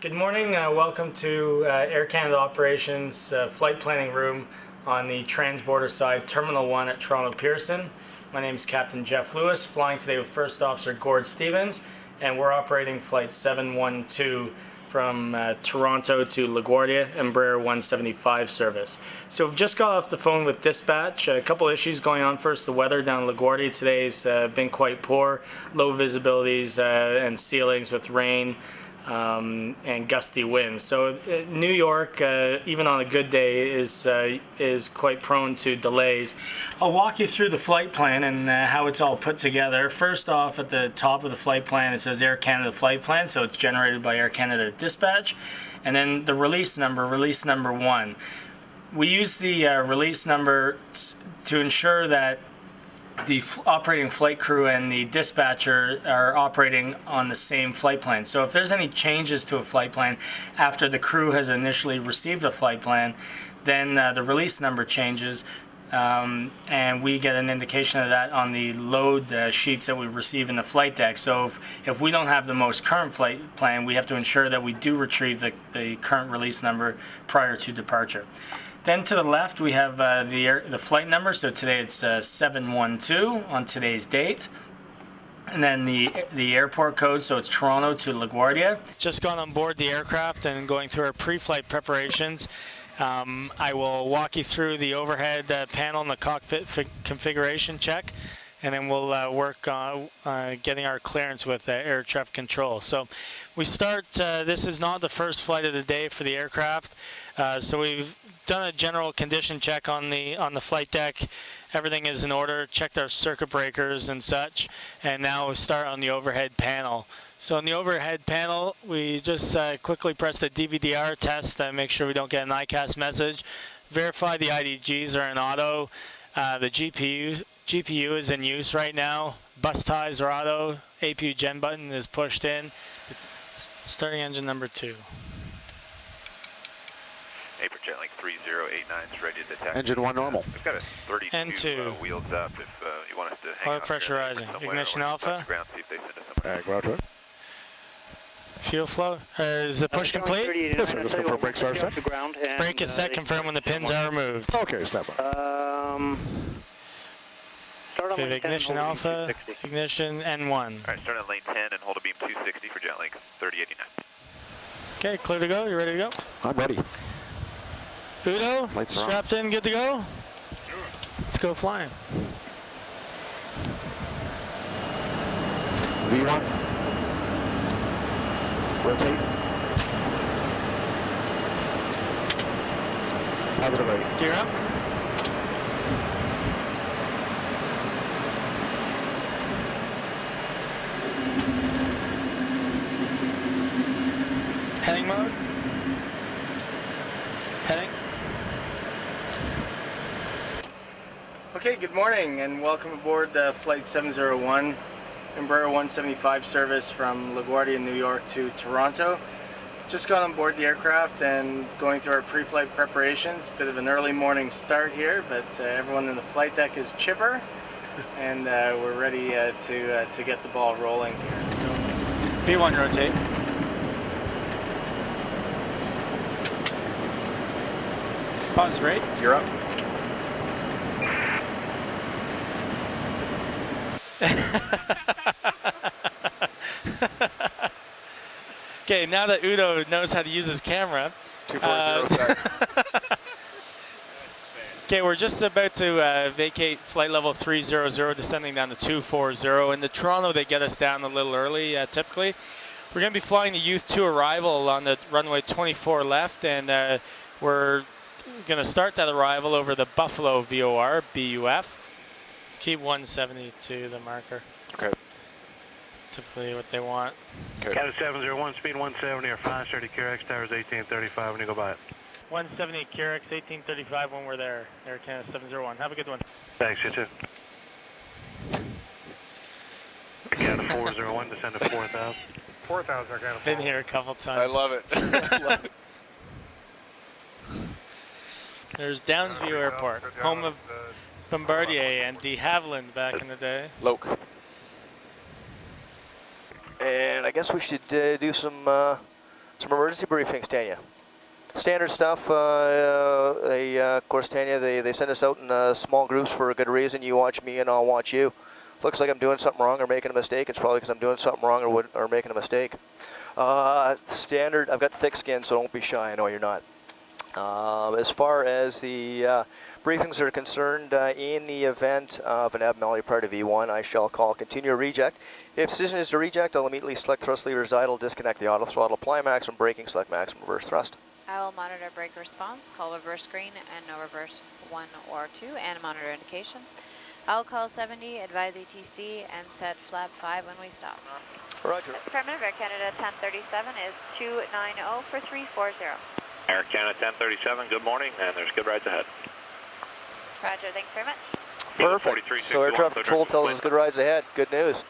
Good morning. Welcome to Air Canada Operations Flight Planning Room on the Transborder side, Terminal 1 at Toronto Pearson. My name is Captain Jeff Lewis, flying today with First Officer Gord Stevens, and we're operating Flight 712 from Toronto to LaGuardia, Embraer 175 service. So we've just got off the phone with dispatch. A couple issues going on. First, the weather down in LaGuardia today's been quite poor. Low visibilities and ceilings with rain. And gusty winds. So New York, even on a good day, is quite prone to delays. I'll walk you through the flight plan and how it's all put together. First off, at the top of the flight plan, it says Air Canada Flight Plan, so it's generated by Air Canada Dispatch. And then the release number 1. We use the release number to ensure that the operating flight crew and the dispatcher are operating on the same flight plan. So if there's any changes to a flight plan after the crew has initially received a flight plan, then the release number changes, and we get an indication of that on the load sheets that we receive in the flight deck. So if we don't have the most current flight plan, we have to ensure that we do retrieve the current release number prior to departure. Then to the left we have the flight number, so today it's 712 on today's date. And then the airport code, so it's Toronto to LaGuardia. Just gone on board the aircraft and going through our pre-flight preparations. I will walk you through the overhead panel and the cockpit configuration check, and then we'll work on getting our clearance with air traffic control. So we start, this is not the first flight of the day for the aircraft, so we've done a general condition check on the flight deck. Everything is in order, checked our circuit breakers and such, and now we start on the overhead panel. So on the overhead panel, we just quickly press the DVDR test to make sure we don't get an ICAS message. Verify the IDGs are in auto. The GPU is in use right now. Bus ties are auto. APU gen button is pushed in. Starting engine number 2. April Jetlink 3089 is ready to detect. Engine 1 normal. We've got a 32 wheels up if you want us to hang Oil out pressure rising. Ignition alpha. Ground, see if they send us somewhere. Roger. Fuel flow. Is the push complete? Yes, sir. Just confirm brakes are set. Brake is set. Confirm when the pins are removed. Okay, stand by. Okay, ignition alpha. Ignition N1. All right, start on lane 10 and hold a beam 260 for Jetlink 3089. Okay, clear to go. You ready to go? I'm ready. Udo, Lights are on. strapped in, good to go? Sure. Let's go flying. V1. Rotate. Positive right. Gear up. Heading mode. Heading. Okay, good morning and welcome aboard Flight 701, Embraer 175 service from LaGuardia, New York to Toronto. Just got on board the aircraft and going through our pre-flight preparations. Bit of an early morning start here, but everyone in the flight deck is chipper and we're ready to get the ball rolling here. So, V1 rotate. Pause rate. You're up. Okay, now that Udo knows how to use his camera. 240 set. Okay, we're just about to vacate flight level 300, descending down to 240. In the Toronto, they get us down a little early, typically. We're going to be flying the Youth 2 arrival on the runway 24 left, and we're going to start that arrival over the Buffalo VOR, BUF. Keep 170 to the marker. Okay. Typically what they want. Okay. Canada 701, speed 170 or faster to QRX towers 1835 when you go by it. 170 QRX 1835 when we're there. Air Canada 701. Have a good one. Thanks, you too. Canada 401, descend to 4,000. 4,000 are kind of Been here a couple times. I love it. I love it. There's Downsview Airport, home of Bombardier and de Havilland back in the day. Loke. And I guess we should do some Some emergency briefings, Tanya. Standard stuff. Of course, Tanya, they send us out in small groups for a good reason. You watch me and I'll watch you. Looks like I'm doing something wrong or making a mistake. It's probably because I'm doing something wrong or making a mistake. Standard, I've got thick skin, so don't be shy. I know you're not. As far as the briefings are concerned, in the event of an abnormality prior to V1, I shall call continue reject. If decision is to reject, I'll immediately select thrust levers idle, disconnect the auto throttle, apply maximum braking, select maximum reverse thrust. I will monitor brake response, call reverse green and no reverse 1 or 2, and monitor indications. I'll call 70, advise ETC, and set flap 5 when we stop. Roger. Affirmative, Air Canada 1037 is 290 for 340. Air Canada 1037, good morning, and there's good rides ahead. Roger, thanks very much. Perfect. So air traffic control tells us good rides ahead. Good news.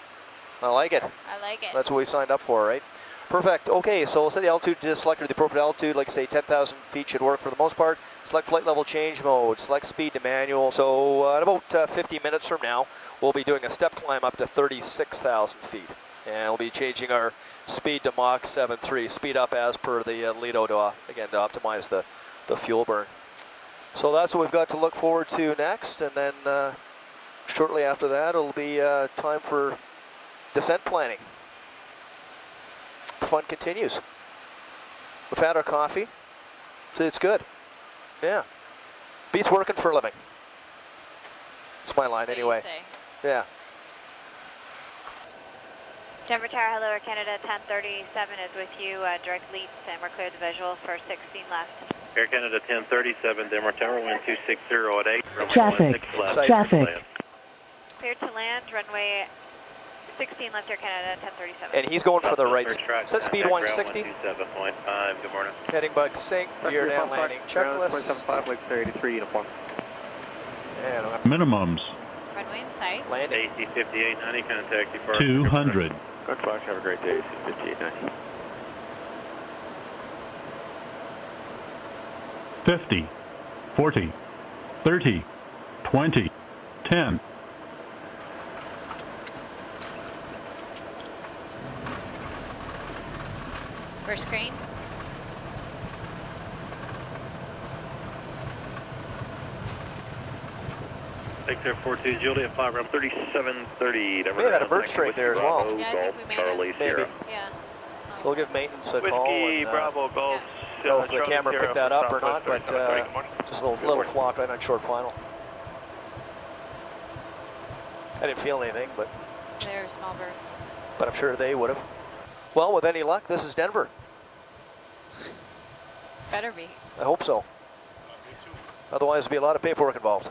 I like it. I like it. That's what we signed up for, right? Perfect. Okay, so we'll set the altitude to select the appropriate altitude. Like I say, 10,000 feet should work for the most part. Select flight level change mode. Select speed to manual. So in about 50 minutes from now, we'll be doing a step climb up to 36,000 feet. And we'll be changing our speed to Mach 7.3. Speed up as per the Lido to, again, to optimize the fuel burn. So that's what we've got to look forward to next. And then shortly after that, it'll be time for descent planning. The fun continues. We've had our coffee. So it's good. Yeah. Beats working for a living. It's my line anyway. Yeah. Denver Tower, hello, Air Canada 1037 is with you, direct leads, and we're cleared the visual for 16 left. Air Canada 1037, Denver Tower, wind 260 at 8. Traffic. Traffic. Cleared to land, runway 16 left, Air Canada 1037. And he's going for the right. Set speed 160. 7.5, good morning. Heading bug sync, gear down landing checklist. 275, like 83 uniform. And Minimums Runway in sight. landing. AC 5890, contact you for 200. Good Fox, have a great day, AC 5890. 50, 40, 30, 20, 10. First screen. Take care 42 Juliet, fly around 3730. We may have had a bird strike there as well. Yeah, I think we made Charlie it. Sierra. Yeah. So we'll give maintenance a call. Whiskey, And, Bravo, Golf. I don't know if the camera picked that up or not, but just a little flock right on short final. I didn't feel anything, but They're small birds. I'm sure they would have. Well, with any luck, this is Denver. Better be. I hope so. Otherwise, there'll be a lot of paperwork involved.